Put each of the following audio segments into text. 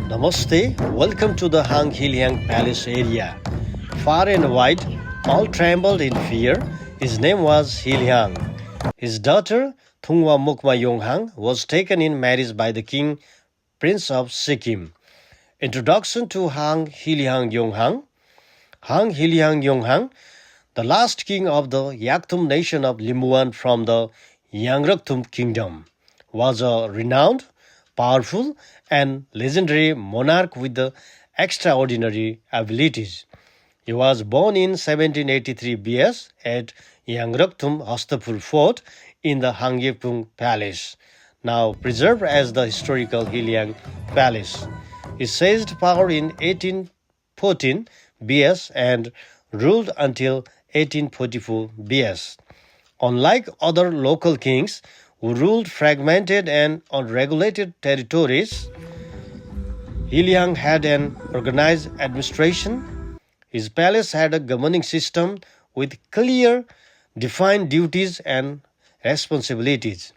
Namaste, welcome to the Hang Heliang Palace area. Far and wide, all trembled in fear. His name was Heliang. His daughter, Thungwa Mukma Yonghang, was taken in marriage by the king, Prince of Sikkim. Introduction to Hang Heliang Yonghang. Hang Heliang Yonghang, the last king of the Yakthum nation of Limbuan from the Yangrakthum kingdom, was a renowned, powerful, and legendary monarch with the extraordinary abilities. He was born in 1783 BS at Yangrakthum Hastapur Fort in the Hangyepung Palace, now preserved as the historical Heliang Palace. He seized power in 1814 BS and ruled until 1844 BS. Unlike other local kings who ruled fragmented and unregulated territories, Heliang had an organized administration. His palace had a governing system with clear, defined duties and responsibilities.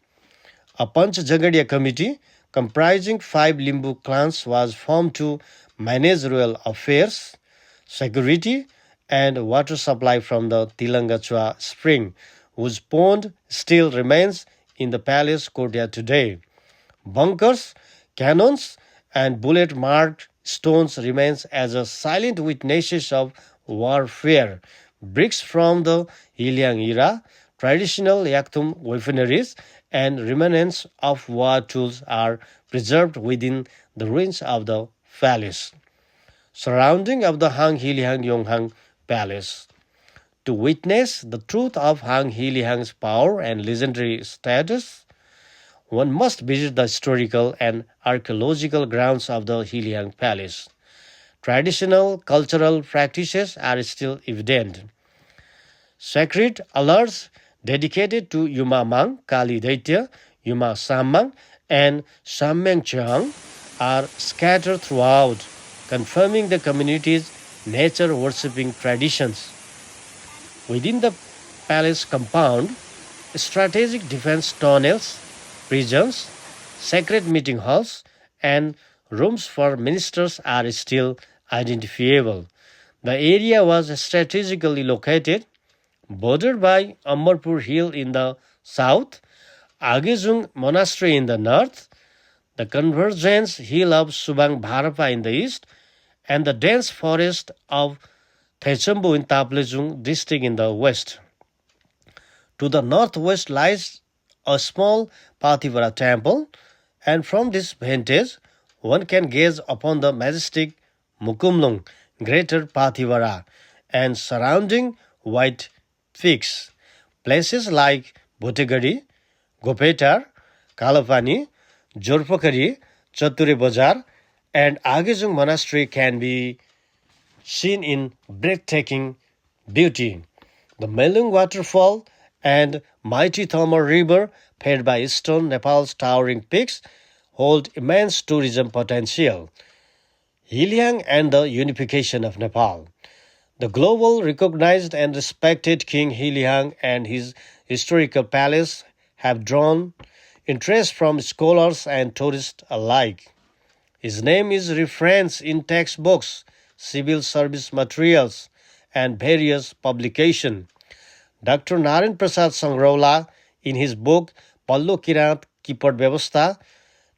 A Panch Jagadia committee comprising 5 Limbu clans was formed to manage royal affairs, security, and water supply from the Tilangachua spring, whose pond still remains in the palace courtyard today. Bunkers, cannons, and bullet-marked stones remains as a silent witnesses of warfare. Bricks from the Heliang era, traditional Yakthum weaponries, and remnants of war tools are preserved within the ruins of the palace. Surrounding of the Hang Heliang Yonghang Palace. To witness the truth of Hang Heliang's power and legendary status, one must visit the historical and archaeological grounds of the Heliang Palace. Traditional cultural practices are still evident. Sacred altars dedicated to Yuma Mang, Kali Daitya, Yuma Sammang, and Sammang Chang are scattered throughout, confirming the community's nature worshipping traditions. Within the palace compound, strategic defense tunnels, prisons, sacred meeting halls, and rooms for ministers are still identifiable. The area was strategically located, bordered by Amarpur Hill in the south, Agezung Monastery in the north, the Convergence Hill of Subang Bharapa in the east, and the dense forest of Thechambu in Taplejung district in the west. To the northwest lies a small Pathivara temple, and from this vantage, one can gaze upon the majestic Mukumlung, Greater Pathivara, and surrounding white peaks. Places like Bhotegari, Gopetar, Kalapani, Jorpokari, Chature Bazar, and Agezung Monastery can be seen in breathtaking beauty. The Melung waterfall and mighty Thamar River, fed by eastern Nepal's towering peaks, hold immense tourism potential. Heliang and the unification of Nepal. The global recognized and respected King Heliang and his historical palace have drawn interest from scholars and tourists alike. His name is referenced in textbooks, civil service materials, and various publications. Dr. Narayan Prasad Sangraula, in his book Pallo Kirat Ki Pad Vyavastha,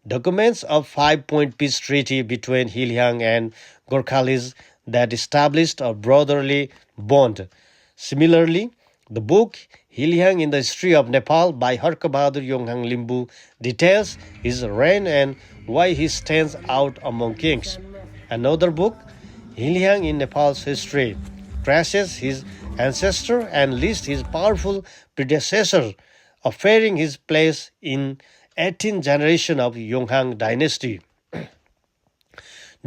documents a 5-point peace treaty between Heliang and Gorkhalis that established a brotherly bond. Similarly, the book Heliang in the History of Nepal by Harka Bahadur Yonghang Limbu details his reign and why he stands out among kings. Another book, Heliang in Nepal's History, traces his ancestor and lists his powerful predecessor, affirming his place in 18th generation of Yonghang dynasty.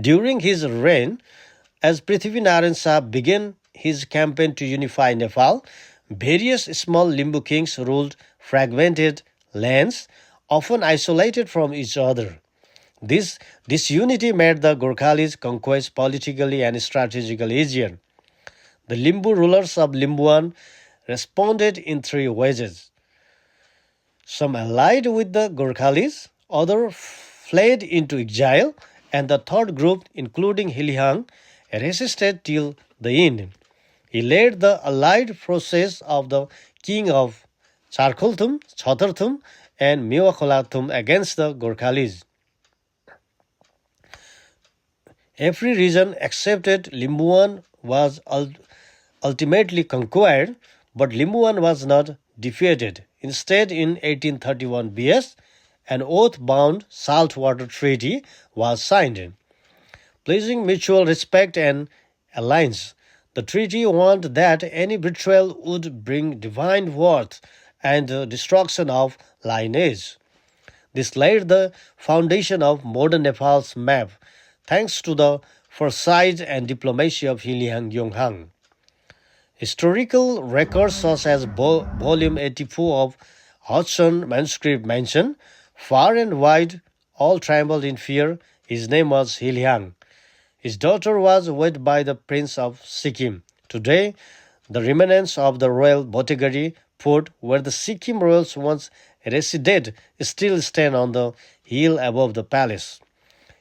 During his reign, as Prithvi Narayan Shah began his campaign to unify Nepal, various small Limbu kings ruled fragmented lands, often isolated from each other. This disunity made the Gorkhalis' conquest politically and strategically easier. The Limbu rulers of Limbuan responded in 3 ways. Some allied with the Gorkhalis, others fled into exile, and the third group, including Hiliang, resisted till the end. He led the allied forces of the king of Charkulthum, Chotarthum, and Mewakolathum against the Gorkhalis. Every region excepted Limbuan was ultimately conquered, but Limbuan was not defeated. Instead, in 1831 BS, an oath-bound saltwater treaty was signed, pledging mutual respect and alliance. The treaty warned that any betrayal would bring divine wrath and the destruction of lineage. This laid the foundation of modern Nepal's map, thanks to the foresight and diplomacy of Hiliang Yonghang. Historical records such as Volume 84 of Hodgson manuscript mention, far and wide, all trembled in fear. His name was Hiliang. His daughter was wed by the Prince of Sikkim. Today, the remnants of the royal Botegari fort where the Sikkim royals once resided still stand on the hill above the palace.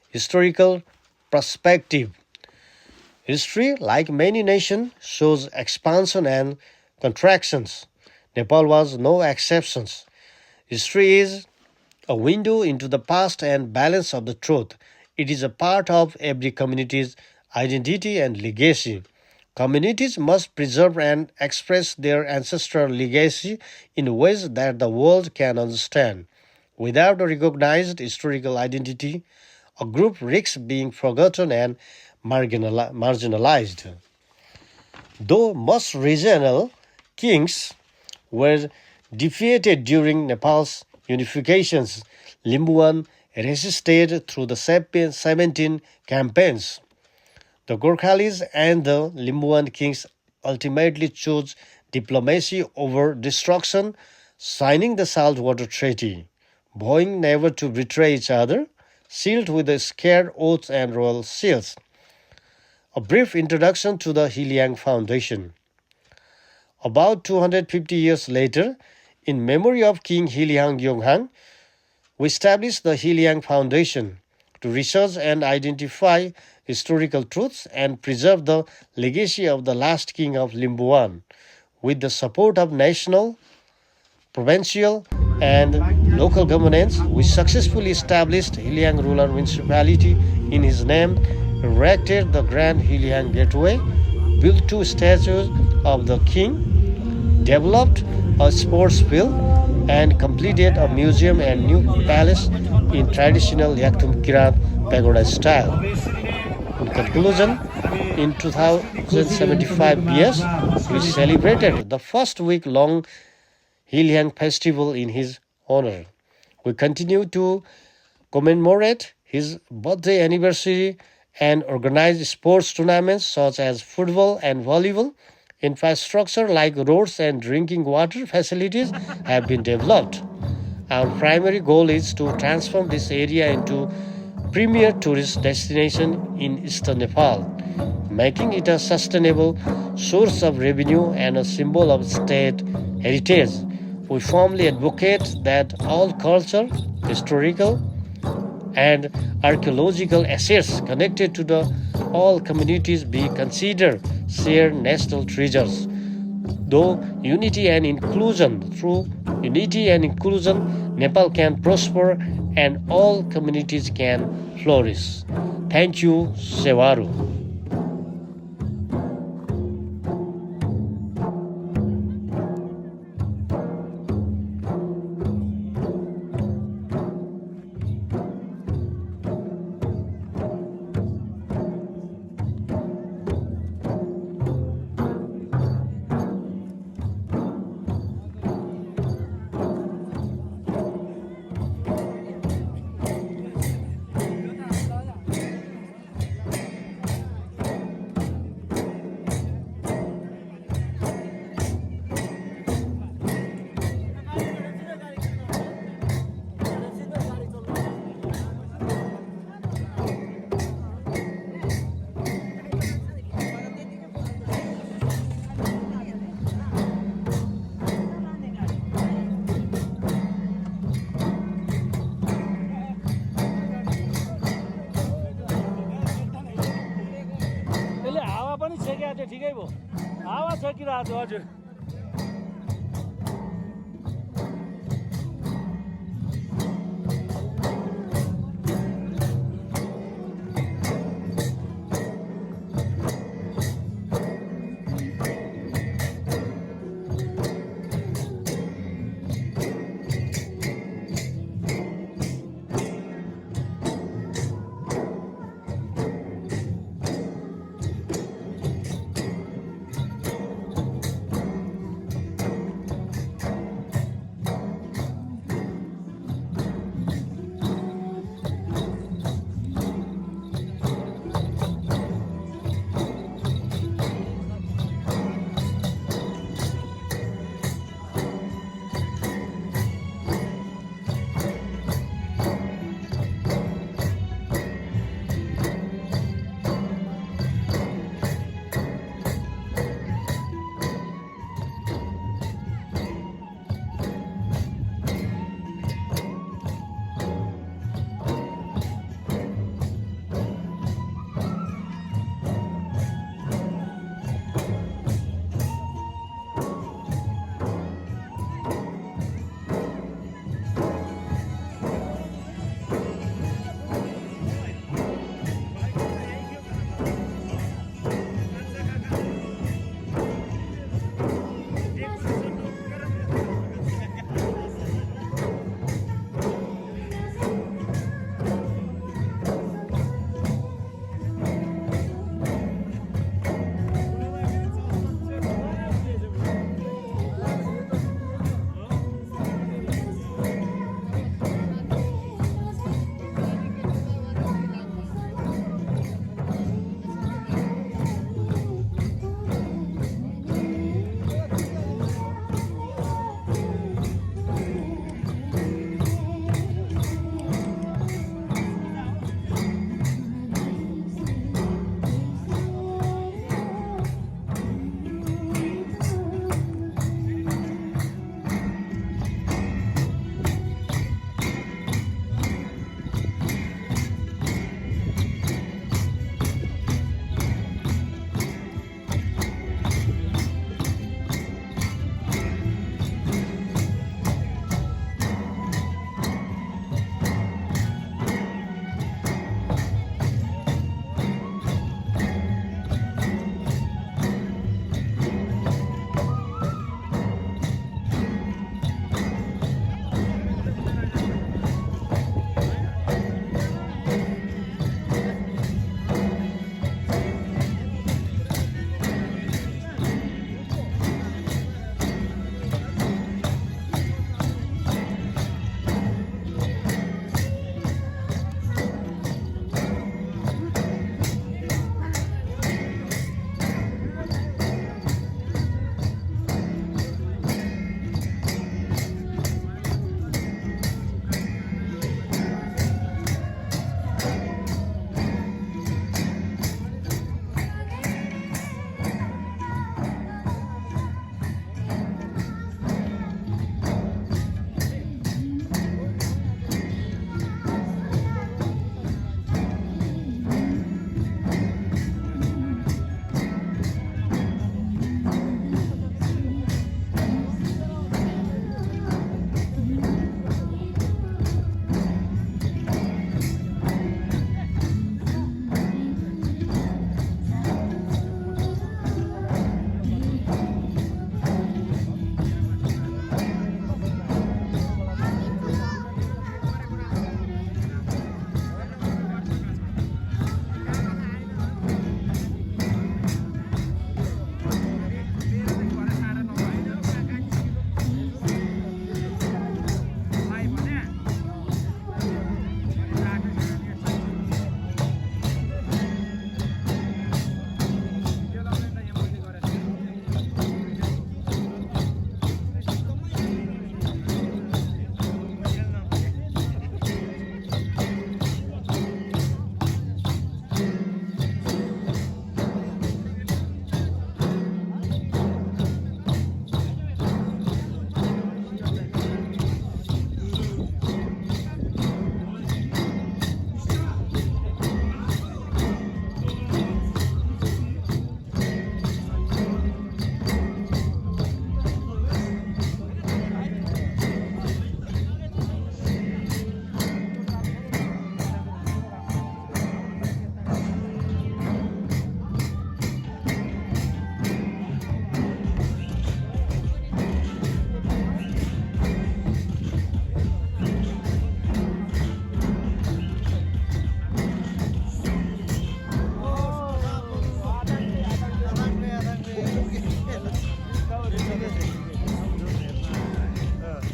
Historical perspective. History, like many nations, shows expansion and contractions. Nepal was no exception. History is a window into the past and balance of the truth. It is a part of every community's identity and legacy. Communities must preserve and express their ancestral legacy in ways that the world can understand. Without a recognized historical identity, a group risks being forgotten and marginalized. Though most regional kings were defeated during Nepal's unifications, Limbuan resisted through the 17 campaigns. The Gorkhalis and the Limbuan kings ultimately chose diplomacy over destruction, signing the Saltwater Treaty, vowing never to betray each other, sealed with the scared oaths and royal seals. A brief introduction to the Hiliang Foundation. About 250 years later, in memory of King Hiliang Yonghang, we established the Hiliang Foundation to research and identify historical truths and preserve the legacy of the last king of Limbuan. With the support of national, provincial, and local governments, we successfully established Hiliang Rural Municipality in his name, erected the Grand Hiliang Gateway, built 2 statues of the king, developed a sports field, and completed a museum and new palace in traditional Yakthum Kirat pagoda style. In conclusion, in 2075 BS, we celebrated the first week-long Hiliang festival in his honor. We continue to commemorate his birthday anniversary and organize sports tournaments such as football and volleyball. Infrastructure like roads and drinking water facilities have been developed. Our primary goal is to transform this area into premier tourist destination in eastern Nepal, making it a sustainable source of revenue and a symbol of state heritage. We firmly advocate that all culture, historical, and archaeological assets connected to all communities be considered shared national treasures. Through unity and inclusion, Nepal can prosper and all communities can flourish. Thank you, Sewaru. 这体给不？啊，我才给他多少？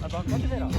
아, 막 꺼내라.